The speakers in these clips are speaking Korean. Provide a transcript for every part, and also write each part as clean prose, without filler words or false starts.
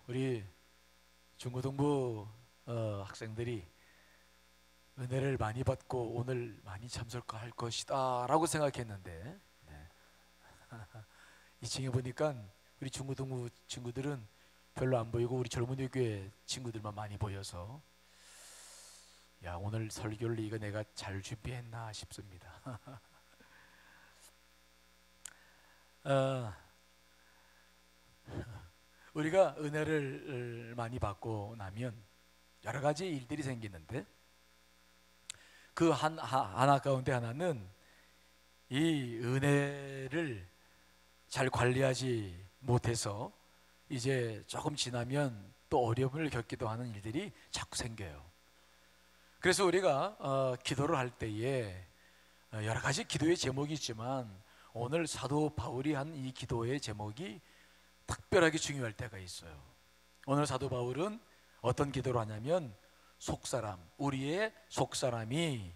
우리 중고등부 학생들이 은혜를 많이 받고 오늘 많이 참석할 것이다 라고 생각했는데, 네. 2층에 보니까 우리 중고등부 친구들은 별로 안 보이고 우리 젊은이 교회 친구들만 많이 보여서 야, 오늘 설교를 이거 내가 잘 준비했나 싶습니다. 우리가 은혜를 많이 받고 나면 여러 가지 일들이 생기는데, 그 하나 가운데 하나는 이 은혜를 잘 관리하지 못해서 이제 조금 지나면 또 어려움을 겪기도 하는 일들이 자꾸 생겨요. 그래서 우리가 기도를 할 때에 여러 가지 기도의 제목이 있지만 오늘 사도 바울이 한 이 기도의 제목이 특별하게 중요할 때가 있어요. 오늘 사도 바울은 어떤 기도를 하냐면, 속사람, 우리의 속사람이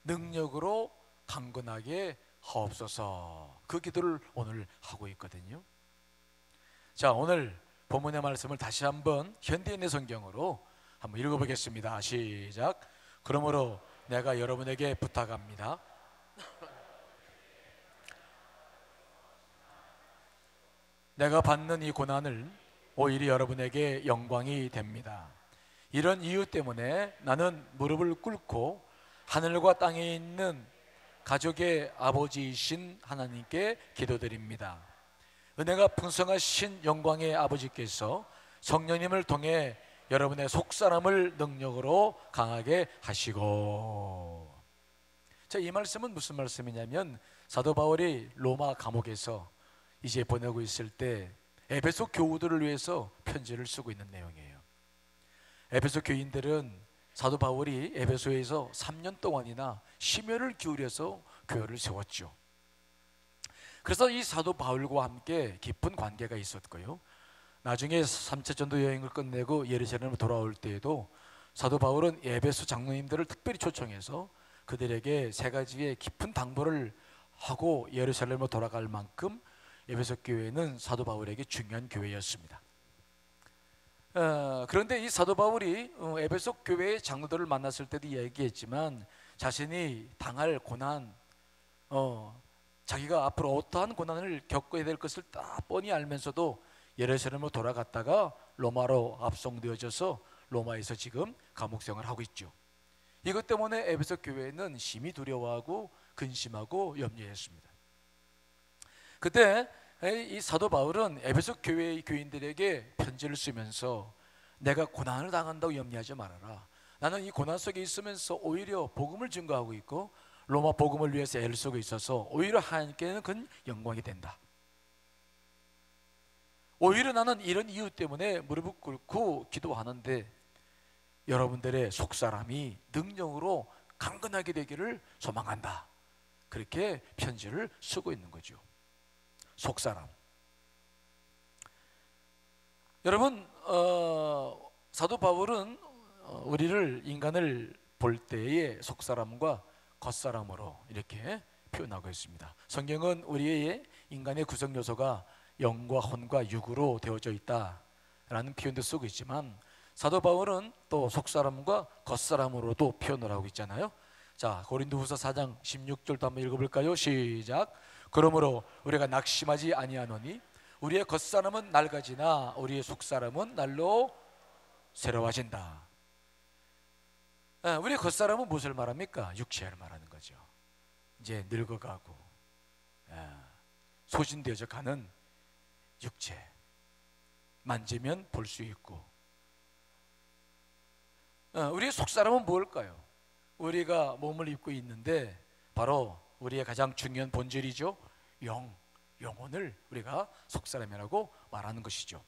능력으로 강건하게 하옵소서, 그 기도를 오늘 하고 있거든요. 자, 오늘 본문의 말씀을 다시 한번 현대인의 성경으로 한번 읽어보겠습니다. 시작. 그러므로 내가 여러분에게 부탁합니다. 내가 받는 이 고난을 오히려 여러분에게 영광이 됩니다. 이런 이유 때문에 나는 무릎을 꿇고 하늘과 땅에 있는 가족의 아버지이신 하나님께 기도드립니다. 은혜가 풍성하신 영광의 아버지께서 성령님을 통해 여러분의 속사람을 능력으로 강하게 하시고. 자, 이 말씀은 무슨 말씀이냐면, 사도 바울이 로마 감옥에서 이제 보내고 있을 때 에베소 교우들을 위해서 편지를 쓰고 있는 내용이에요. 에베소 교인들은 사도 바울이 에베소에서 3년 동안이나 심혈을 기울여서 교회를 세웠죠. 그래서 이 사도 바울과 함께 깊은 관계가 있었고요, 나중에 3차 전도 여행을 끝내고 예루살렘으로 돌아올 때에도 사도 바울은 에베소 장로님들을 특별히 초청해서 그들에게 세 가지의 깊은 당부를 하고 예루살렘으로 돌아갈 만큼 에베소 교회는 사도 바울에게 중요한 교회였습니다. 그런데 이 사도 바울이 에베소 교회의 장로들을 만났을 때도 얘기했지만, 자신이 당할 고난, 자기가 앞으로 어떠한 고난을 겪어야 될 것을 다 뻔히 알면서도 예루살렘으로 돌아갔다가 로마로 압송되어져서 로마에서 지금 감옥 생활을 하고 있죠. 이것 때문에 에베소 교회는 심히 두려워하고 근심하고 염려했습니다. 그때 이 사도 바울은 에베소 교회의 교인들에게 편지를 쓰면서, 내가 고난을 당한다고 염려하지 말아라. 나는 이 고난 속에 있으면서 오히려 복음을 증거하고 있고 로마 복음을 위해서 애를 쓰고 있어서 오히려 하나님께는 큰 영광이 된다. 오히려 나는 이런 이유 때문에 무릎을 꿇고 기도하는데 여러분들의 속사람이 능력으로 강건하게 되기를 소망한다. 그렇게 편지를 쓰고 있는 거죠. 속사람. 여러분, 사도 바울은 우리를, 인간을 볼 때의 속사람과 겉사람으로 이렇게 표현하고 있습니다. 성경은 우리의 인간의 구성 요소가 영과 혼과 육으로 되어져 있다라는 표현도 쓰고 있지만, 사도 바울은 또 속사람과 겉사람으로도 표현을 하고 있잖아요. 자, 고린도후서 4장 16절도 한번 읽어볼까요? 시작. 그러므로 우리가 낙심하지 아니하노니 우리의 겉사람은 낡아지나 우리의 속사람은 날로 새로워진다. 우리의 겉사람은 무엇을 말합니까? 육체를 말하는 거죠. 이제 늙어가고 소진되어져 가는 육체, 만지면 볼 수 있고. 우리의 속사람은 무엇일까요? 우리가 몸을 입고 있는데 바로 우리의 가장 중요한 본질이죠. 영혼을 우리가 속사람이라고 말하는 것이죠.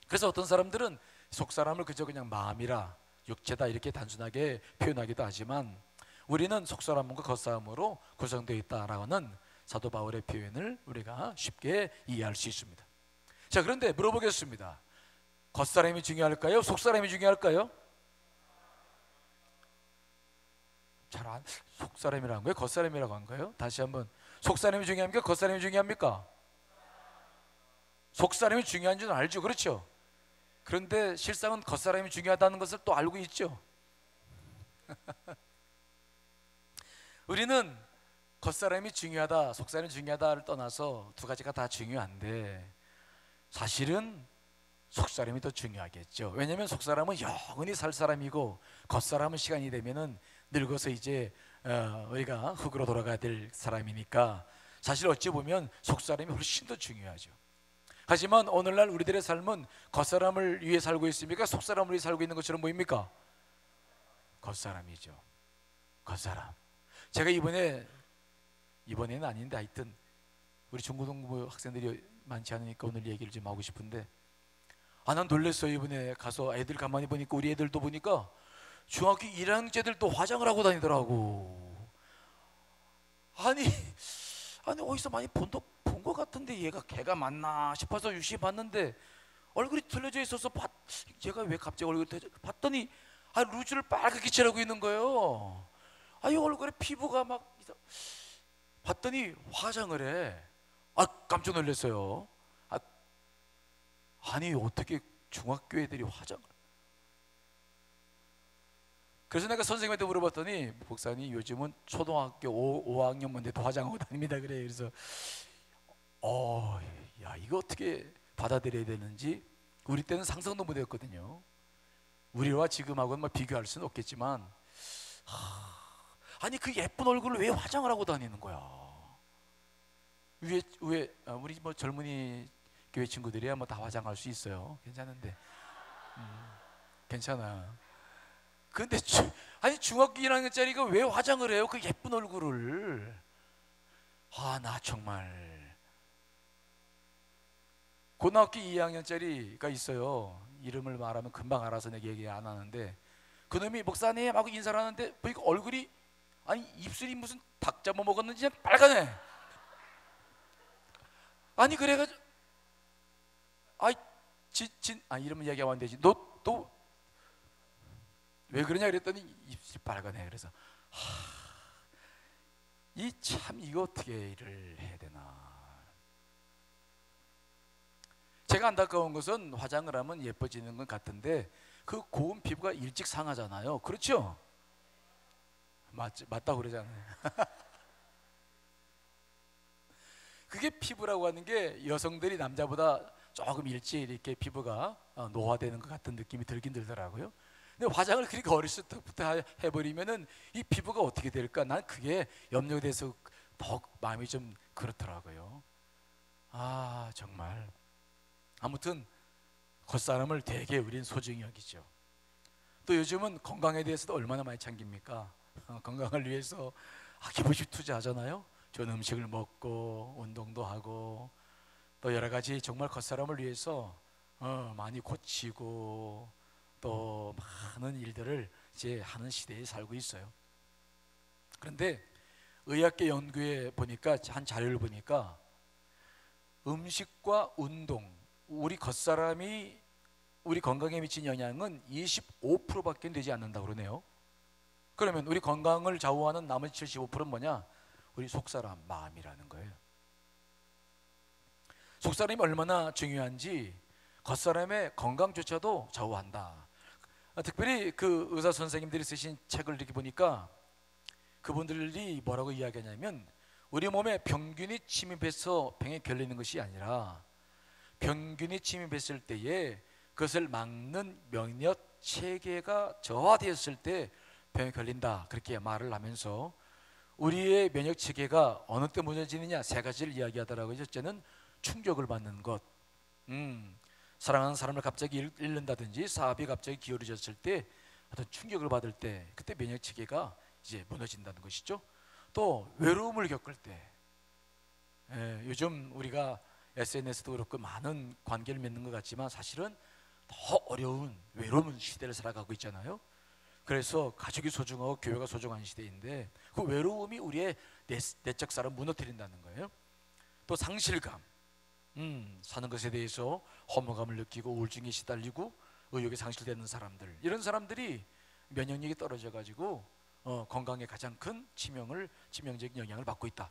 그래서 어떤 사람들은 속사람을 그저 그냥 마음이라, 육체다 이렇게 단순하게 표현하기도 하지만, 우리는 속사람과 겉사람으로 구성되어 있다라는 사도 바울의 표현을 우리가 쉽게 이해할 수 있습니다. 자, 그런데 물어보겠습니다. 겉사람이 중요할까요? 속사람이 중요할까요? 속사람이라는 거예요? 겉사람이라고 한 거예요? 다시 한번, 속사람이 중요합니까? 겉사람이 중요합니까? 속사람이 중요한 줄 알죠? 그렇죠? 그런데 실상은 겉사람이 중요하다는 것을 또 알고 있죠. 우리는 겉사람이 중요하다, 속사람이 중요하다를 떠나서 두 가지가 다 중요한데 사실은 속사람이 더 중요하겠죠. 왜냐하면 속사람은 영원히 살 사람이고 겉사람은 시간이 되면은 늙어서 이제 우리가 흙으로 돌아가야 될 사람이니까 사실 어찌 보면 속사람이 훨씬 더 중요하죠. 하지만 오늘날 우리들의 삶은 겉사람을 위해 살고 있습니까? 속사람을 위해 살고 있는 것처럼 보입니까? 겉사람이죠. 겉사람. 제가 이번에는 아닌데 하여튼 우리 중고등부 학생들이 많지 않으니까 오늘 얘기를 좀 하고 싶은데 난 놀랐어요. 이번에 가서 애들 가만히 보니까 우리 애들도 보니까 중학교 1학년째들도 화장을 하고 다니더라고. 아니 어디서 많이 본 것 같은데 걔가 맞나 싶어서 유심히 봤는데 얼굴이 틀려져 있어서 얘가 왜 갑자기 얼굴이 봤더니 루즈를 빨갛게 칠하고 있는 거예요. 이 얼굴에 피부가 막 봤더니 화장을 해. 깜짝 놀랐어요. 아니 어떻게 중학교 애들이 화장을. 그래서 내가 선생님한테 물어봤더니 목사님 요즘은 초등학교 5학년만 돼도 화장하고 다닙니다 그래. 그래서 야 이거 어떻게 받아들여야 되는지 우리 때는 상상도 못했거든요. 우리와 지금하고는 비교할 수는 없겠지만 아니 그 예쁜 얼굴을 왜 화장을 하고 다니는 거야. 우리 젊은이 교회 친구들이야 다 화장할 수 있어요. 괜찮은데 괜찮아. 근데 중학교 1학년짜리가 왜 화장을 해요? 그 예쁜 얼굴을. 나 정말. 고등학교 2학년짜리가 있어요. 이름을 말하면 금방 알아서 내가 얘기 안 하는데 그놈이 목사님 하고 인사를 하는데 보니까 얼굴이 입술이 무슨 닭 잡아 먹었는지 빨간해. 그래가지고 이름은 얘기하면 안 되지. 너 왜 그러냐 그랬더니 입술이 빨간해. 그래서 이거 어떻게 일을 해야 되나. 제가 안타까운 것은 화장을 하면 예뻐지는 건 같은데 그 고운 피부가 일찍 상하잖아요. 그렇죠? 맞다고 그러잖아요. 그게 피부라고 하는 게 여성들이 남자보다 조금 일찍 이렇게 피부가 노화되는 것 같은 느낌이 들긴 들더라고요. 근데 화장을 그렇게 어렸을 때부터 해버리면은 이 피부가 어떻게 될까? 난 그게 염려돼서 더 마음이 좀 그렇더라고요. 정말. 아무튼 겉사람을 되게 우린 소중히 여기죠. 또 요즘은 건강에 대해서도 얼마나 많이 챙깁니까? 건강을 위해서 기부식 투자하잖아요. 좋은 음식을 먹고 운동도 하고 또 여러 가지 정말 겉사람을 위해서 많이 고치고 또 많은 일들을 이제 하는 시대에 살고 있어요. 그런데 의학계 연구에 보니까 한 자료를 보니까 음식과 운동, 우리 겉사람이 우리 건강에 미친 영향은 25%밖에 되지 않는다고 그러네요. 그러면 우리 건강을 좌우하는 나머지 75%는 뭐냐? 우리 속사람, 마음이라는 거예요. 속사람이 얼마나 중요한지 겉사람의 건강조차도 좌우한다. 특별히 그 의사 선생님들이 쓰신 책을 이렇게 보니까 그분들이 뭐라고 이야기하냐면 우리 몸에 병균이 침입해서 병에 걸리는 것이 아니라 병균이 침입했을 때에 그것을 막는 면역 체계가 저하되었을 때 병에 걸린다, 그렇게 말을 하면서 우리의 면역 체계가 어느 때 무너지느냐 세 가지를 이야기하더라고요. 첫째는 충격을 받는 것, 사랑하는 사람을 갑자기 잃는다든지 사업이 갑자기 기울어졌을 때 어떤 충격을 받을 때 그때 면역 체계가 이제 무너진다는 것이죠. 또 외로움을 겪을 때, 요즘 우리가 SNS도 그렇고 많은 관계를 맺는 것 같지만 사실은 더 어려운 외로운 시대를 살아가고 있잖아요. 그래서 가족이 소중하고 교회가 소중한 시대인데 그 외로움이 우리의 내적 사람을 무너뜨린다는 거예요. 또 상실감, 사는 것에 대해서 허무감을 느끼고 우울증에 시달리고 의욕이 상실되는 사람들, 이런 사람들이 면역력이 떨어져 가지고 건강에 가장 큰 치명적인 영향을 받고 있다.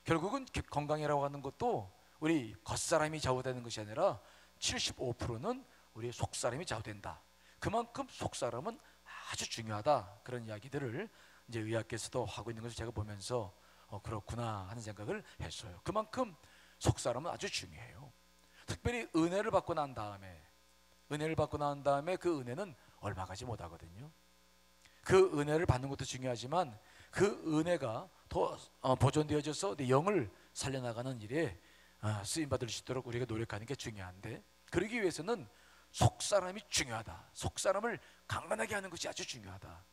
결국은 건강이라고 하는 것도 우리 겉사람이 좌우되는 것이 아니라 75%는 우리의 속사람이 좌우된다. 그만큼 속사람은 아주 중요하다. 그런 이야기들을 이제 의학계에서도 하고 있는 것을 제가 보면서 그렇구나 하는 생각을 했어요. 그만큼 속사람은 아주 중요해요. 특별히 은혜를 받고 난 다음에 그 은혜는 얼마 가지 못하거든요. 그 은혜를 받는 것도 중요하지만 그 은혜가 더 보존되어져서 내 영을 살려나가는 일에 쓰임받을 수 있도록 우리가 노력하는 게 중요한데, 그러기 위해서는 속사람이 중요하다. 속사람을 강건하게 하는 것이 아주 중요하다.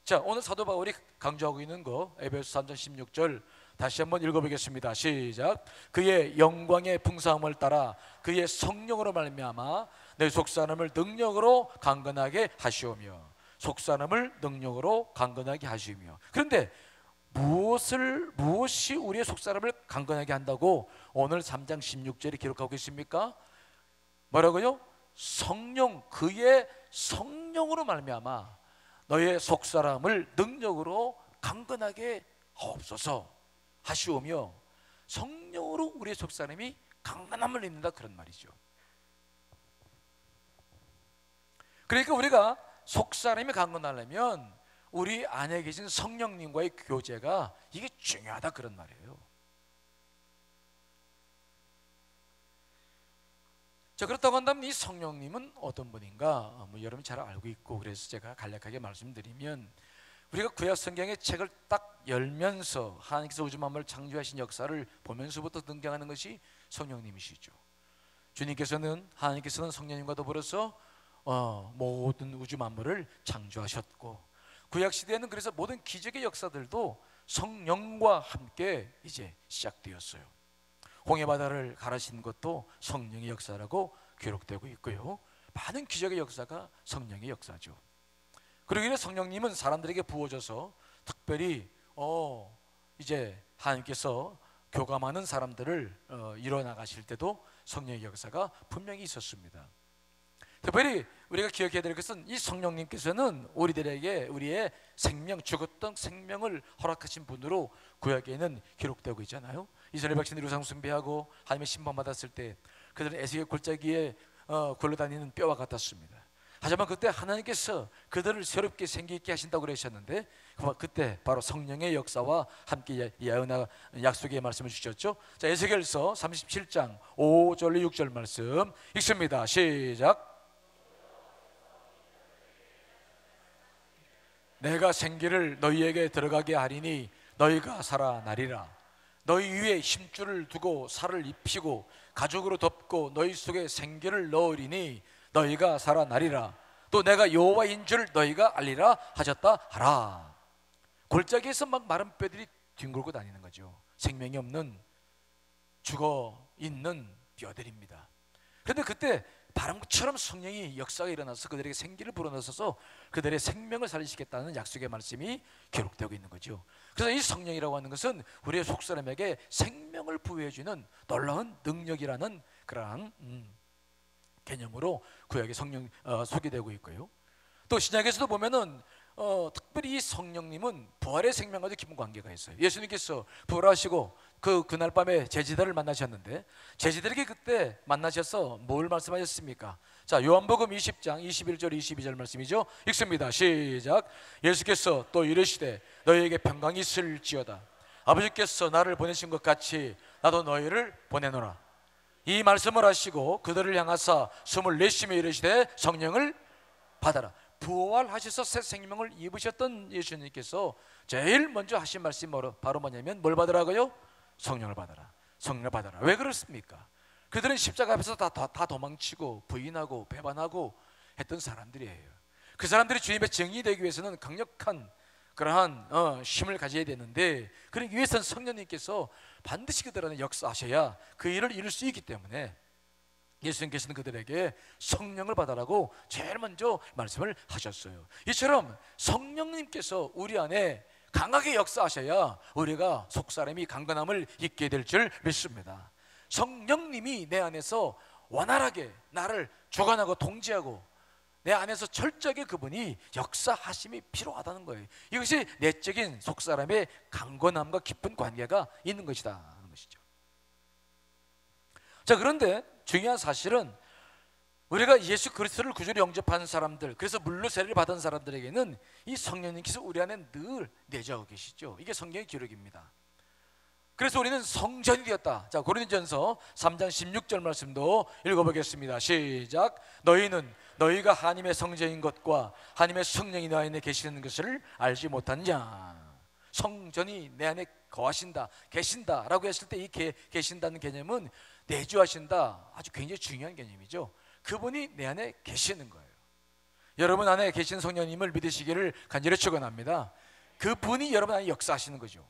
자, 오늘 사도 바울이 강조하고 있는 거 에베소서 3장 16절 다시 한번 읽어보겠습니다. 시작. 그의 영광의 풍성함을 따라 그의 성령으로 말미암아 내 속사람을 능력으로 강건하게 하시오며. 속사람을 능력으로 강건하게 하시오며. 그런데 무엇이 우리의 속사람을 강건하게 한다고 오늘 3장 16절에 기록하고 있습니까? 뭐라고요? 성령, 그의 성령으로 말미암아 너의 속사람을 능력으로 강건하게 하옵소서 하시오며. 성령으로 우리의 속사람이 강건함을 입는다, 그런 말이죠. 그러니까 우리가 속사람이 강건하려면 우리 안에 계신 성령님과의 교제가 이게 중요하다, 그런 말이에요. 자, 그렇다고 한다면 이 성령님은 어떤 분인가? 여러분이 잘 알고 있고, 그래서 제가 간략하게 말씀드리면, 우리가 구약 성경의 책을 딱 열면서 하나님께서 우주 만물을 창조하신 역사를 보면서부터 등장하는 것이 성령님이시죠. 하나님께서는 성령님과 더불어서 모든 우주 만물을 창조하셨고, 구약 시대에는 그래서 모든 기적의 역사들도 성령과 함께 이제 시작되었어요. 홍해 바다를 가르신 것도 성령의 역사라고 기록되고 있고요. 많은 기적의 역사가 성령의 역사죠. 그러기에 성령님은 사람들에게 부어져서 특별히 이제 하나님께서 교감하는 사람들을 이뤄나가실 때도 성령의 역사가 분명히 있었습니다. 특별히 우리가 기억해야 될 것은 이 성령님께서는 우리들에게 우리의 생명, 죽었던 생명을 허락하신 분으로 구약에는 기록되고 있잖아요. 이스라엘 백성들이 우상 숭배하고 하나님의 심판받았을 때 그들은 에스겔 골짜기에 굴러다니는 뼈와 같았습니다. 하지만 그때 하나님께서 그들을 새롭게 생기게 하신다고 그러셨는데, 그때 바로 성령의 역사와 함께 약속의 말씀을 주셨죠. 자, 에스겔서 37장 5절 6절 말씀 읽습니다. 시작. 내가 생기를 너희에게 들어가게 하리니 너희가 살아나리라. 너희 위에 힘줄을 두고 살을 입히고 가죽으로 덮고 너희 속에 생기를 넣으리니 너희가 살아나리라. 또 내가 여호와인 줄 너희가 알리라 하셨다 하라. 골짜기에서 막 마른 뼈들이 뒹굴고 다니는 거죠. 생명이 없는 죽어 있는 뼈들입니다. 그런데 그때 바람처럼 성령이 역사가 일어나서 그들에게 생기를 불어넣어서 그들의 생명을 살리시겠다는 약속의 말씀이 기록되고 있는 거죠. 그래서 이 성령이라고 하는 것은 우리의 속사람에게 생명을 부여해주는 놀라운 능력이라는 그러한 개념으로 구약의 성령 소개되고 있고요. 또 신약에서도 보면은 특별히 이 성령님은 부활의 생명과도 깊은 관계가 있어요. 예수님께서 부활하시고 그날 밤에 제자들을 만나셨는데, 제자들에게 그때 만나셔서 뭘 말씀하셨습니까? 자, 요한복음 20장 21절 22절 말씀이죠. 읽습니다. 시작. 예수께서 또 이르시되 너희에게 평강이 있을지어다. 아버지께서 나를 보내신 것 같이 나도 너희를 보내노라. 이 말씀을 하시고 그들을 향하사 숨을 내쉬며 이르시되 성령을 받아라. 부활하셔서 새 생명을 입으셨던 예수님께서 제일 먼저 하신 말씀이 바로 뭐냐면 뭘 받으라고요? 성령을 받아라. 성령을 받아라. 왜 그렇습니까? 그들은 십자가 앞에서 다 도망치고 부인하고 배반하고 했던 사람들이에요. 그 사람들이 주님의 증인이 되기 위해서는 강력한 그러한 힘을 가져야 되는데, 그러기 위해서는 성령님께서 반드시 그들 안에 역사하셔야 그 일을 이룰 수 있기 때문에 예수님께서는 그들에게 성령을 받아라고 제일 먼저 말씀을 하셨어요. 이처럼 성령님께서 우리 안에 강하게 역사하셔야 우리가 속사람이 강건함을 입게 될 줄 믿습니다. 성령님이 내 안에서 원활하게 나를 주관하고 통제하고 내 안에서 철저하게 그분이 역사하심이 필요하다는 거예요. 이것이 내적인 속사람의 강건함과 깊은 관계가 있는 것이다 하는 것이죠. 자, 그런데 중요한 사실은 우리가 예수 그리스도를 구주로 영접한 사람들, 그래서 물로 세례를 받은 사람들에게는 이 성령님께서 우리 안에 늘 내주하고 계시죠. 이게 성경의 기록입니다. 그래서 우리는 성전이 되었다. 자, 고린도전서 3장 16절 말씀도 읽어보겠습니다. 시작. 너희는 너희가 하나님의 성전인 것과 하나님의 성령이 너희 안에 계시는 것을 알지 못하느냐. 성전이 내 안에 거하신다, 계신다라고 했을 때 이 계신다는 개념은 내주하신다, 아주 굉장히 중요한 개념이죠. 그분이 내 안에 계시는 거예요. 여러분 안에 계신 성령님을 믿으시기를 간절히 축원합니다. 그분이 여러분 안에 역사하시는 거죠.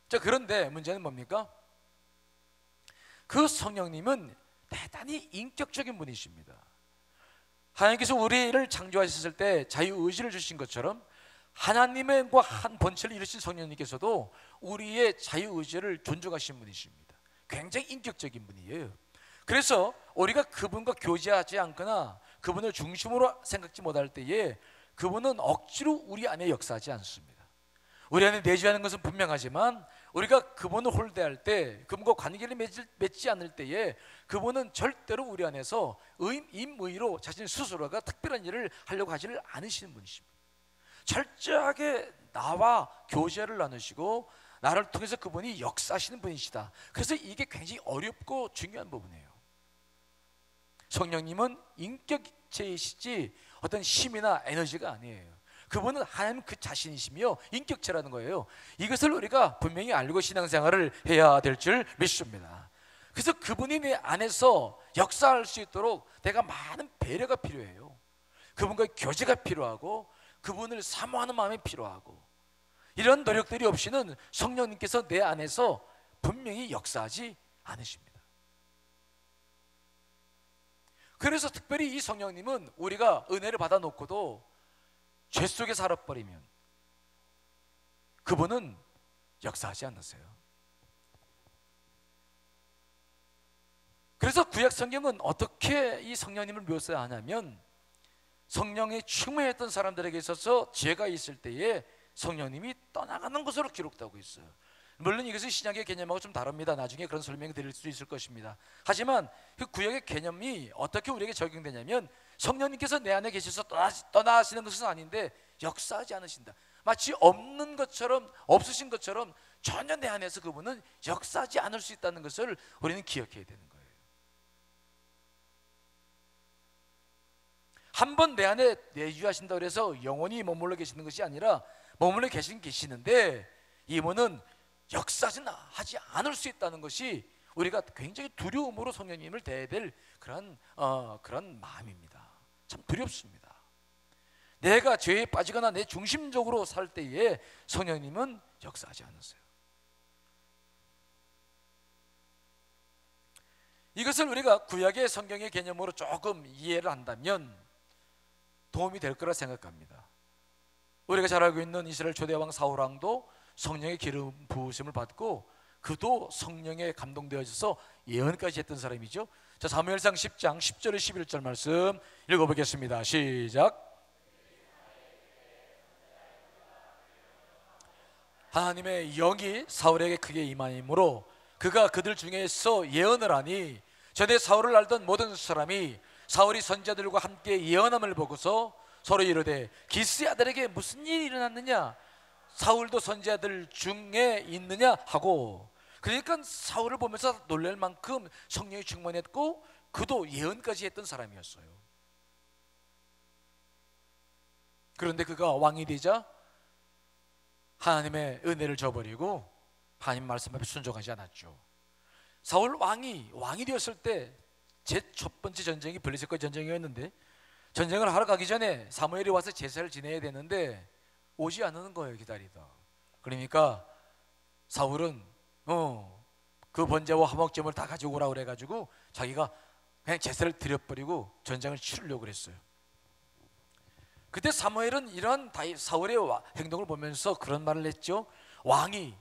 자, 그런데 문제는 뭡니까? 그 성령님은 대단히 인격적인 분이십니다. 하나님께서 우리를 창조하셨을 때 자유의지를 주신 것처럼 하나님과 한 본체를 이루신 성령님께서도 우리의 자유의지를 존중하신 분이십니다. 굉장히 인격적인 분이에요. 그래서 우리가 그분과 교제하지 않거나 그분을 중심으로 생각지 못할 때에 그분은 억지로 우리 안에 역사하지 않습니다. 우리 안에 내주하는 것은 분명하지만 우리가 그분을 홀대할 때, 그분과 관계를 맺지 않을 때에 그분은 절대로 우리 안에서 임의로 자신 스스로가 특별한 일을 하려고 하지를 않으시는 분이십니다. 철저하게 나와 교제를 나누시고 나를 통해서 그분이 역사하시는 분이시다. 그래서 이게 굉장히 어렵고 중요한 부분이에요. 성령님은 인격체이시지 어떤 힘이나 에너지가 아니에요. 그분은 하나님 그 자신이시며 인격체라는 거예요. 이것을 우리가 분명히 알고 신앙생활을 해야 될 줄 믿습니다. 그래서 그분이 내 안에서 역사할 수 있도록 내가 많은 배려가 필요해요. 그분과의 교제가 필요하고 그분을 사모하는 마음이 필요하고, 이런 노력들이 없이는 성령님께서 내 안에서 분명히 역사하지 않으십니다. 그래서 특별히 이 성령님은 우리가 은혜를 받아놓고도 죄 속에 살아버리면 그분은 역사하지 않으세요. 그래서 구약 성경은 어떻게 이 성령님을 묘사하냐면, 성령이 충만했던 사람들에게 있어서 죄가 있을 때에 성령님이 떠나가는 것으로 기록되고 있어요. 물론 이것은 신약의 개념하고 좀 다릅니다. 나중에 그런 설명을 드릴 수 있을 것입니다. 하지만 그 구약의 개념이 어떻게 우리에게 적용되냐면, 성령님께서 내 안에 계셔서 떠나시는 것은 아닌데 역사하지 않으신다. 마치 없는 것처럼, 없으신 것처럼 전혀 내 안에서 그분은 역사하지 않을 수 있다는 것을 우리는 기억해야 되는 거예요. 한 번 내 안에 내주하신다고 해서 영원히 머물러 계시는 것이 아니라 머물러 계시는데 이분은 역사하지 않을 수 있다는 것이 우리가 굉장히 두려움으로 성령님을 대해야 될 그런 마음입니다. 참 두렵습니다. 내가 죄에 빠지거나 내 중심적으로 살 때에 성령님은 역사하지 않으세요. 이것을 우리가 구약의 성경의 개념으로 조금 이해를 한다면 도움이 될 거라 생각합니다. 우리가 잘 알고 있는 이스라엘 초대왕 사울왕도 성령의 기름 부으심을 받고 그도 성령에 감동되어져서 예언까지 했던 사람이죠. 자, 사무엘상 10장 10절에 11절 말씀 읽어보겠습니다. 시작. 하나님의 영이 사울에게 크게 임하므로 그가 그들 중에서 예언을 하니, 전에 사울을 알던 모든 사람이 사울이 선지자들과 함께 예언함을 보고서 서로 이르되 기스의 아들에게 무슨 일이 일어났느냐, 사울도 선지자들 중에 있느냐 하고, 그러니까 사울을 보면서 놀랄 만큼 성령이 충만했고 그도 예언까지 했던 사람이었어요. 그런데 그가 왕이 되자 하나님의 은혜를 저버리고 하나님 말씀 앞에 순종하지 않았죠. 사울 왕이 되었을 때 제 첫 번째 전쟁이 블레셋과의 전쟁이었는데, 전쟁을 하러 가기 전에 사무엘이 와서 제사를 지내야 되는데 오지 않는 거예요, 기다리다. 그러니까 사울은 그 번제와 화목제물을 다 가지고 오라고 그래가지고 자기가 그냥 제사를 드려버리고 전쟁을 치르려고 그랬어요. 그때 사무엘은 이런 사울의 행동을 보면서 그런 말을 했죠. 왕이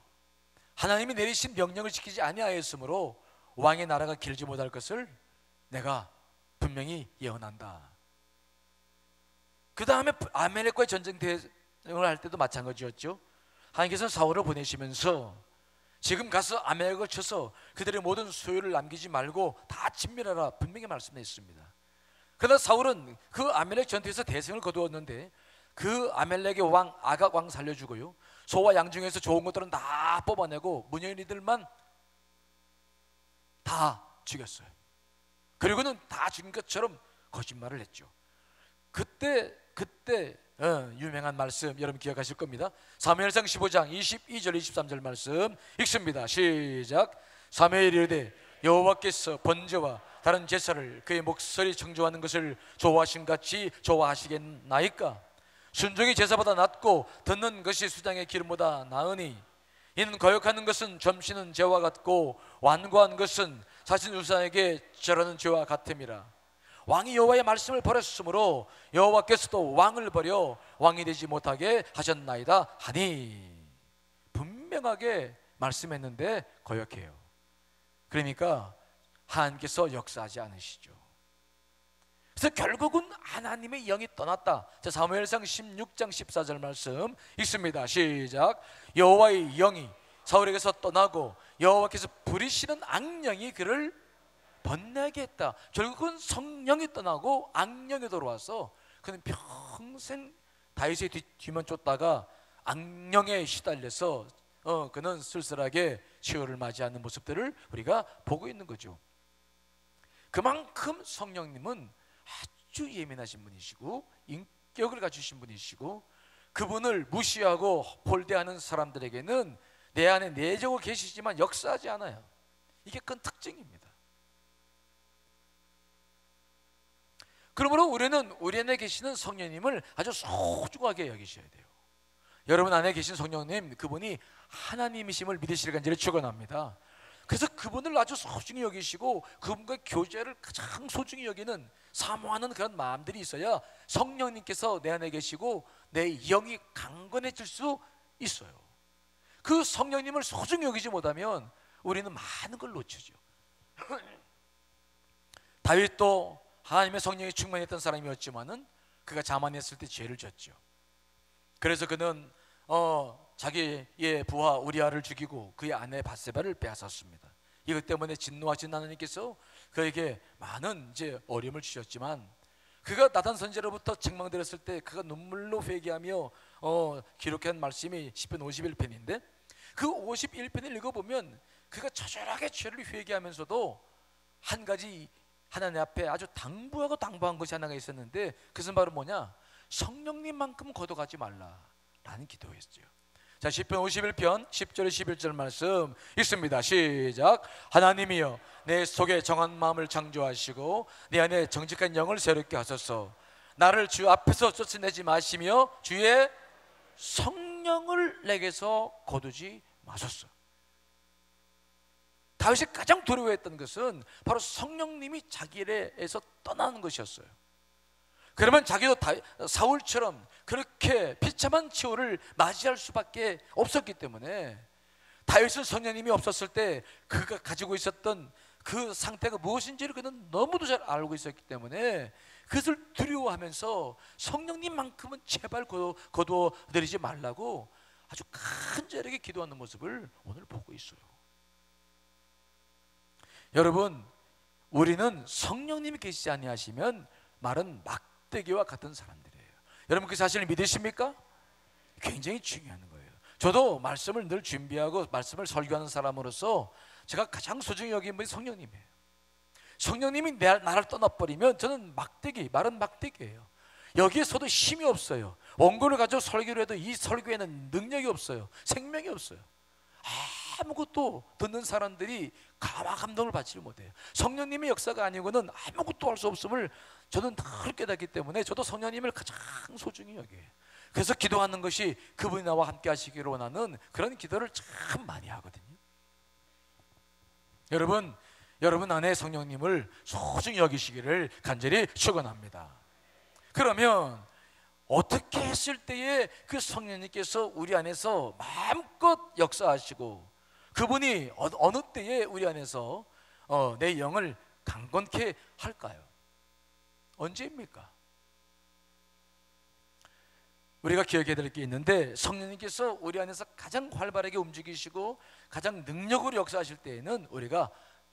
하나님이 내리신 명령을 지키지 아니하였으므로 왕의 나라가 길지 못할 것을 내가 분명히 예언한다. 그 다음에 아말렉과의 전쟁 대응을 할 때도 마찬가지였죠. 하나님께서 사울을 보내시면서 지금 가서 아말렉을 쳐서 그들의 모든 소유를 남기지 말고 다 진멸하라 분명히 말씀했습니다. 그러나 사울은 그 아말렉 전투에서 대승을 거두었는데 그 아말렉의 왕 아각 왕 살려주고요, 소와 양 중에서 좋은 것들은 다 뽑아내고 무녀인이들만 다 죽였어요. 그리고는 다 죽인 것처럼 거짓말을 했죠. 그때 유명한 말씀 여러분 기억하실 겁니다. 사무엘상 15장 22절 23절 말씀 읽습니다. 시작. 사무엘이 이르되 여호와께서 번제와 다른 제사를 그의 목소리 청조하는 것을 좋아하신 같이 좋아하시겠나이까? 순종이 제사보다 낫고 듣는 것이 수장의 기름보다 나으니 이는 거역하는 것은 점치는 죄와 같고 완고한 것은 자신 우상에게 절하는 죄와 같음이라. 왕이 여호와의 말씀을 버렸으므로 여호와께서도 왕을 버려 왕이 되지 못하게 하셨나이다 하니. 분명하게 말씀했는데 거역해요. 그러니까 하나님께서 역사하지 않으시죠. 그래서 결국은 하나님의 영이 떠났다. 자, 사무엘상 16장 14절 말씀 읽습니다. 시작. 여호와의 영이 사울에게서 떠나고 여호와께서 부리시는 악령이 그를 번뇌하게 했다. 결국은 성령이 떠나고 악령이 돌아와서 그는 평생 다윗의 뒤만 쫓다가 악령에 시달려서 그는 쓸쓸하게 시효를 맞이하는 모습들을 우리가 보고 있는 거죠. 그만큼 성령님은 아주 예민하신 분이시고 인격을 갖추신 분이시고 그분을 무시하고 홀대하는 사람들에게는 내 안에 내재고 계시지만 역사하지 않아요. 이게 큰 특징입니다. 그러므로 우리는 우리 안에 계시는 성령님을 아주 소중하게 여기셔야 돼요. 여러분 안에 계신 성령님, 그분이 하나님이심을 믿으시길 간절히 축원합니다. 그래서 그분을 아주 소중히 여기시고 그분과 교제를 가장 소중히 여기는, 사모하는 그런 마음들이 있어야 성령님께서 내 안에 계시고 내 영이 강건해질 수 있어요. 그 성령님을 소중히 여기지 못하면 우리는 많은 걸 놓치죠. 다윗도 하나님의 성령이 충만했던 사람이었지만은 그가 자만했을 때 죄를 졌죠. 그래서 그는 자기의 부하 우리아를 죽이고 그의 아내 밧세바를 빼앗았습니다. 이것 때문에 진노하신 하나님께서 그에게 많은 어려움을 주셨지만 그가 나단 선지자로부터 책망들었을 때 그가 눈물로 회개하며 기록한 말씀이 시편 51편인데 그 51편을 읽어보면 그가 처절하게 죄를 회개하면서도 한 가지 하나님 앞에 아주 당부한 것이 하나가 있었는데 그것은 바로 뭐냐? 성령님만큼 거둬가지 말라라는 기도였어요. 자, 시편 51편 10절 11절 말씀 읽습니다. 시작. 하나님이여 내 속에 정한 마음을 창조하시고 내 안에 정직한 영을 새롭게 하소서. 나를 주 앞에서 쫓아내지 마시며 주의 성령을 내게서 거두지 마소서. 다윗이 가장 두려워했던 것은 바로 성령님이 자기에서 떠나는 것이었어요. 그러면 자기도 사울처럼 그렇게 비참한 치호를 맞이할 수밖에 없었기 때문에 다윗은 성령님이 없었을 때 그가 가지고 있었던 그 상태가 무엇인지를 그는 너무도 잘 알고 있었기 때문에 그것을 두려워하면서 성령님만큼은 제발 거두어 내리지 말라고 아주 간절하게 기도하는 모습을 오늘 보고 있어요. 여러분, 우리는 성령님이 계시지 아니하시면 말은 막대기와 같은 사람들이에요. 여러분 그 사실을 믿으십니까? 굉장히 중요한 거예요. 저도 말씀을 늘 준비하고 말씀을 설교하는 사람으로서 제가 가장 소중히 여기는 분이 성령님이에요. 성령님이 나를 떠나버리면 저는 말은 막대기예요. 여기에서도 힘이 없어요. 원고를 가지고 설교를 해도 이 설교에는 능력이 없어요. 생명이 없어요. 아무것도 듣는 사람들이 감동을 받지 못해요. 성령님의 역사가 아니고는 아무것도 할 수 없음을 저는 늘 깨닫기 때문에 저도 성령님을 가장 소중히 여겨요. 그래서 기도하는 것이 그분이 나와 함께 하시기를 원하는 그런 기도를 참 많이 하거든요. 여러분 안에 성령님을 소중히 여기시기를 간절히 축원합니다. 그러면 어떻게 했을 때에 그 성령님께서 우리 안에서 마음껏 역사하시고 그분이 어느 때에 우리 안에서 내 영을 강건케 할까요? 언제입니까? 우리가 기억해야 될 게 있는데 성령님께서 우리 안에서 가장 활발하게 움직이시고 가장 능력으로 역사하실 때에는 우리가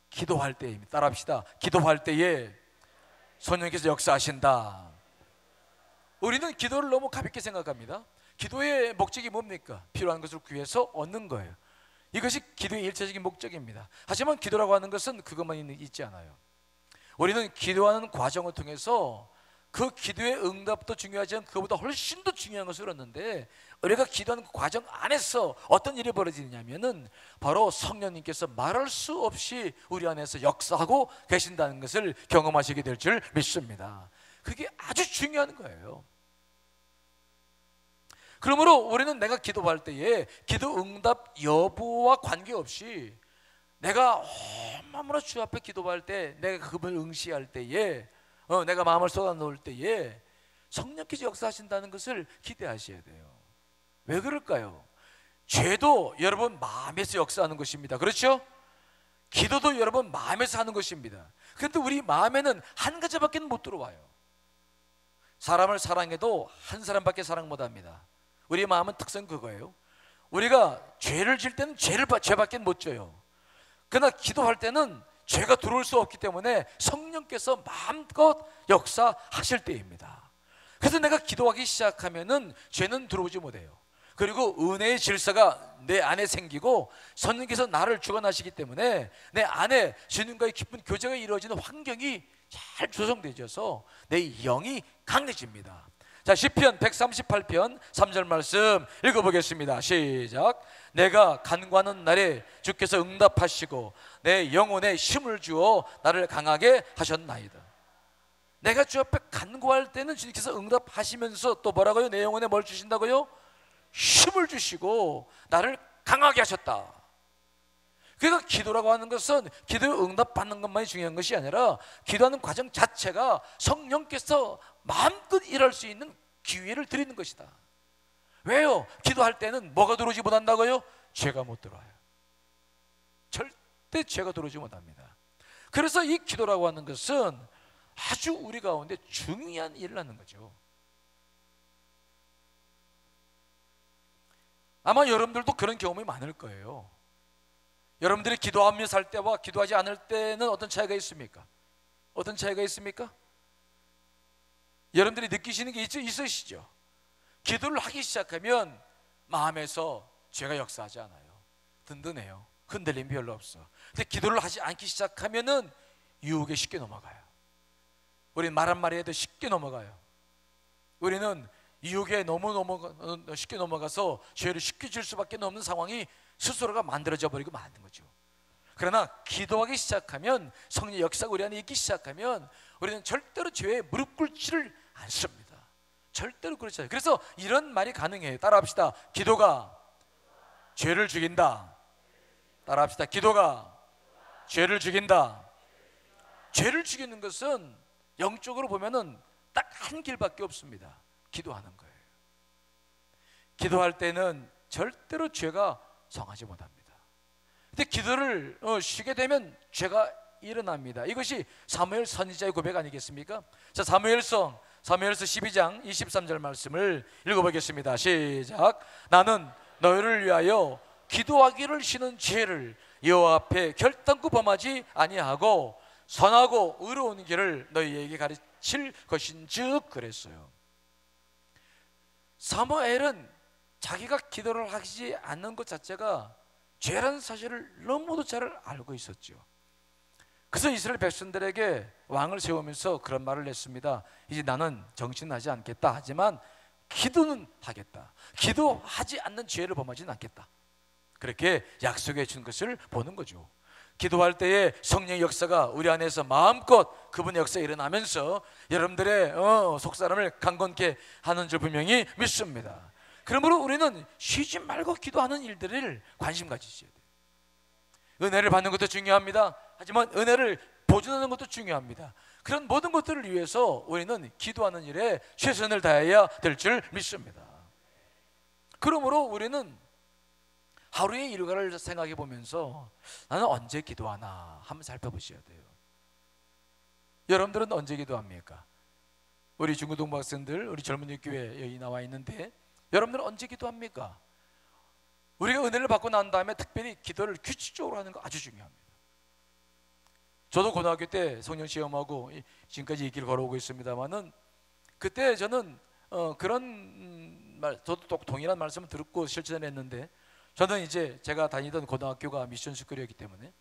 기도할 때입니다. 따라합시다. 기도할 때에 성령께서 역사하신다. 우리는 기도를 너무 가볍게 생각합니다. 기도의 목적이 뭡니까? 필요한 것을 구해서 얻는 거예요. 이것이 기도의 일차적인 목적입니다. 하지만 기도라고 하는 것은 그것만 있지 않아요. 우리는 기도하는 과정을 통해서 그 기도의 응답도 중요하지만 그것보다 훨씬 더 중요한 것을 얻는데, 우리가 기도하는 그 과정 안에서 어떤 일이 벌어지냐면은 바로 성령님께서 말할 수 없이 우리 안에서 역사하고 계신다는 것을 경험하시게 될 줄 믿습니다. 그게 아주 중요한 거예요. 그러므로 우리는 내가 기도할 때에 기도 응답 여부와 관계없이 내가 마음으로 주 앞에 기도할 때, 내가 그분을 응시할 때에, 내가 마음을 쏟아놓을 때에 성령께서 역사하신다는 것을 기대하셔야 돼요. 왜 그럴까요? 죄도 여러분 마음에서 역사하는 것입니다. 그렇죠? 기도도 여러분 마음에서 하는 것입니다. 그런데 우리 마음에는 한 가지밖에 못 들어와요. 사람을 사랑해도 한 사람밖에 사랑 못합니다. 우리 마음은 특성 그거예요. 우리가 죄를 질 때는 죄밖에 못 져요. 그러나 기도할 때는 죄가 들어올 수 없기 때문에 성령께서 마음껏 역사하실 때입니다. 그래서 내가 기도하기 시작하면은 죄는 들어오지 못해요. 그리고 은혜의 질서가 내 안에 생기고 성령께서 나를 주관하시기 때문에 내 안에 주님과의 깊은 교제가 이루어지는 환경이 잘 조성되어서 내 영이 강해집니다. 자, 시편 138편 3절 말씀 읽어보겠습니다. 시작. 내가 간구하는 날에 주께서 응답하시고 내 영혼에 힘을 주어 나를 강하게 하셨나이다. 내가 주 앞에 간구할 때는 주님께서 응답하시면서 또 뭐라고요? 내 영혼에 뭘 주신다고요? 힘을 주시고 나를 강하게 하셨다. 그러니까 기도라고 하는 것은 기도에 응답받는 것만이 중요한 것이 아니라 기도하는 과정 자체가 성령께서 마음껏 일할 수 있는 기회를 드리는 것이다. 왜요? 기도할 때는 뭐가 들어오지 못한다고요? 죄가 못 들어와요. 절대 죄가 들어오지 못합니다. 그래서 이 기도라고 하는 것은 아주 우리 가운데 중요한 일을 하는 거죠. 아마 여러분들도 그런 경험이 많을 거예요. 여러분들이 기도하며 살 때와 기도하지 않을 때는 어떤 차이가 있습니까? 어떤 차이가 있습니까? 여러분들이 느끼시는 게 있으시죠? 기도를 하기 시작하면 마음에서 죄가 역사하지 않아요. 든든해요. 흔들림 별로 없어. 근데 기도를 하지 않기 시작하면은 유혹에 쉽게 넘어가요. 우리는 말 한마디 해도 쉽게 넘어가요. 우리는 유혹에 쉽게 넘어가서 죄를 쉽게 질 수밖에 없는 상황이 스스로가 만들어져 버리고 마는 거죠. 그러나 기도하기 시작하면, 성령 역사가 우리 안에 있기 시작하면 우리는 절대로 죄에 무릎 꿇지를 않습니다. 절대로 그렇지 않아요. 그래서 이런 말이 가능해요. 따라합시다. 기도가 죄를 죽인다. 따라합시다. 기도가 죄를 죽인다. 죄를 죽이는 것은 영적으로 보면은 딱 한 길밖에 없습니다. 기도하는 거예요. 기도할 때는 절대로 죄가 성하지 못합니다. 근데 기도를 쉬게 되면 죄가 일어납니다. 이것이 사무엘 선지자의 고백 아니겠습니까? 자, 사무엘서 12장 23절 말씀을 읽어보겠습니다. 시작. 나는 너희를 위하여 기도하기를 쉬는 죄를 여호와 앞에 결단코 범하지 아니하고 선하고 의로운 길을 너희에게 가르칠 것인즉 그랬어요. 사무엘은 자기가 기도를 하지 않는 것 자체가 죄라는 사실을 너무도 잘 알고 있었죠. 그래서 이스라엘 백성들에게 왕을 세우면서 그런 말을 했습니다. 이제 나는 정신하지 않겠다. 하지만 기도는 하겠다. 기도하지 않는 죄를 범하지는 않겠다. 그렇게 약속해 준 것을 보는 거죠. 기도할 때에 성령의 역사가 우리 안에서 마음껏 그분의 역사가 일어나면서 여러분들의 속사람을 강건케 하는 줄 분명히 믿습니다. 그러므로 우리는 쉬지 말고 기도하는 일들을 관심 가지셔야 돼요. 은혜를 받는 것도 중요합니다. 하지만 은혜를 보존하는 것도 중요합니다. 그런 모든 것들을 위해서 우리는 기도하는 일에 최선을 다해야 될 줄 믿습니다. 그러므로 우리는 하루의 일과를 생각해 보면서 나는 언제 기도하나 한번 살펴보셔야 돼요. 여러분들은 언제 기도합니까? 우리 중고등부 학생들, 우리 젊은이 교회 여기 나와 있는데 여러분들은 언제 기도합니까? 우리가 은혜를 받고 난 다음에 특별히 기도를 규칙적으로 하는 거 아주 중요합니다. 저도 고등학교 때 성령 시험하고 지금까지 이 길 걸어오고 있습니다만은, 그때 저는 그런 말, 저도 또 동일한 말씀을 듣고 실천했는데, 저는 이제 제가 다니던 고등학교가 미션 스쿨이었기 때문에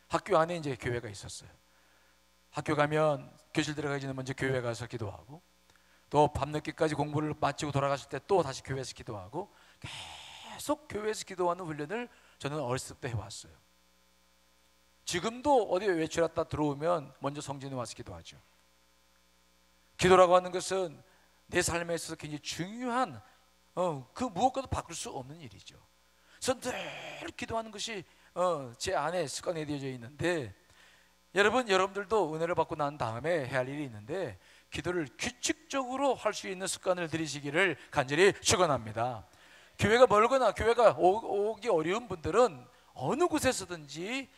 학교 안에 이제 교회가 있었어요. 학교 가면 교실 들어가기 전에 먼저 교회 가서 기도하고, 또 밤늦게까지 공부를 마치고 돌아갔을 때 또 다시 교회에서 기도하고, 계속 교회에서 기도하는 훈련을 저는 어렸을 때 해왔어요. 지금도 어디 외출했다 들어오면 먼저 성전에 와서 기도하죠. 기도라고 하는 것은 내 삶에 있어서 굉장히 중요한, 그 무엇과도 바꿀 수 없는 일이죠. 그래서 늘 기도하는 것이 제 안에 습관이 되어져 있는데, 여러분들도 은혜를 받고 난 다음에 해야 할 일이 있는데, 기도를 규칙적으로 할 수 있는 습관을 들이시기를 간절히 축원합니다. 교회가 멀거나 교회가 오기 어려운 분들은 어느 곳에서든지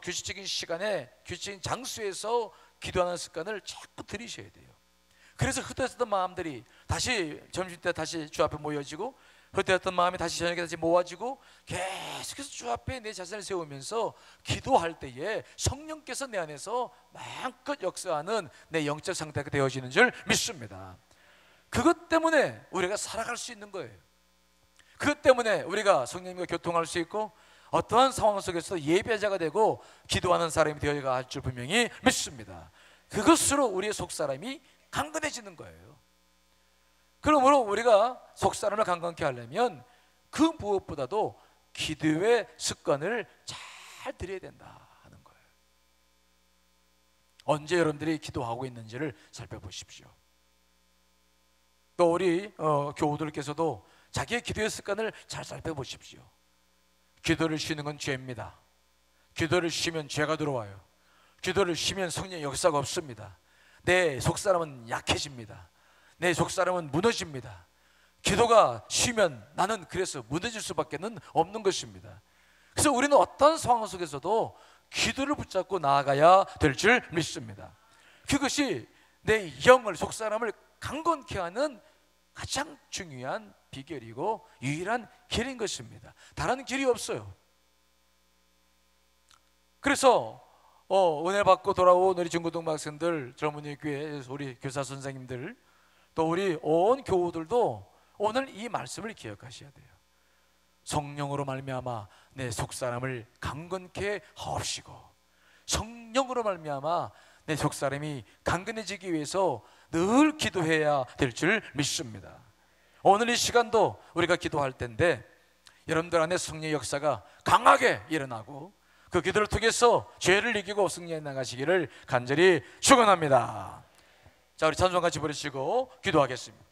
규칙적인 시간에 규칙적인 장소에서 기도하는 습관을 자꾸 들이셔야 돼요. 그래서 흩어졌던 마음들이 다시 점심때 다시 주 앞에 모여지고, 흩어졌던 마음이 다시 저녁에 다시 모아지고, 계속해서 주 앞에 내 자신을 세우면서 기도할 때에 성령께서 내 안에서 마음껏 역사하는 내 영적 상태가 되어지는 줄 믿습니다. 그것 때문에 우리가 살아갈 수 있는 거예요. 그것 때문에 우리가 성령님과 교통할 수 있고, 어떠한 상황 속에서 예배자가 되고 기도하는 사람이 되어야 할 줄 분명히 믿습니다. 그것으로 우리의 속사람이 강건해지는 거예요. 그러므로 우리가 속사람을 강건케 하려면 그 무엇보다도 기도의 습관을 잘 들여야 된다 하는 거예요. 언제 여러분들이 기도하고 있는지를 살펴보십시오. 또 우리 교우들께서도 자기의 기도의 습관을 잘 살펴보십시오. 기도를 쉬는 건 죄입니다. 기도를 쉬면 죄가 들어와요. 기도를 쉬면 성령의 역사가 없습니다. 내 속사람은 약해집니다. 내 속사람은 무너집니다. 기도가 쉬면 나는 그래서 무너질 수밖에 없는 것입니다. 그래서 우리는 어떤 상황 속에서도 기도를 붙잡고 나아가야 될 줄 믿습니다. 그것이 내 영을, 속사람을 강건케 하는 가장 중요한 비결이고 유일한 길인 것입니다. 다른 길이 없어요. 그래서 은혜 받고 돌아온 우리 중고등부 학생들, 젊은이 교회 우리 교사 선생님들, 또 우리 온 교우들도 오늘 이 말씀을 기억하셔야 돼요. 성령으로 말미암아 내 속사람을 강건케 하옵시고, 성령으로 말미암아 내 속사람이 강건해지기 위해서 늘 기도해야 될 줄 믿습니다. 오늘 이 시간도 우리가 기도할 텐데, 여러분들 안에 성령의 역사가 강하게 일어나고 그 기도를 통해서 죄를 이기고 승리해 나가시기를 간절히 축원합니다. 자, 우리 찬송 같이 부르시고 기도하겠습니다.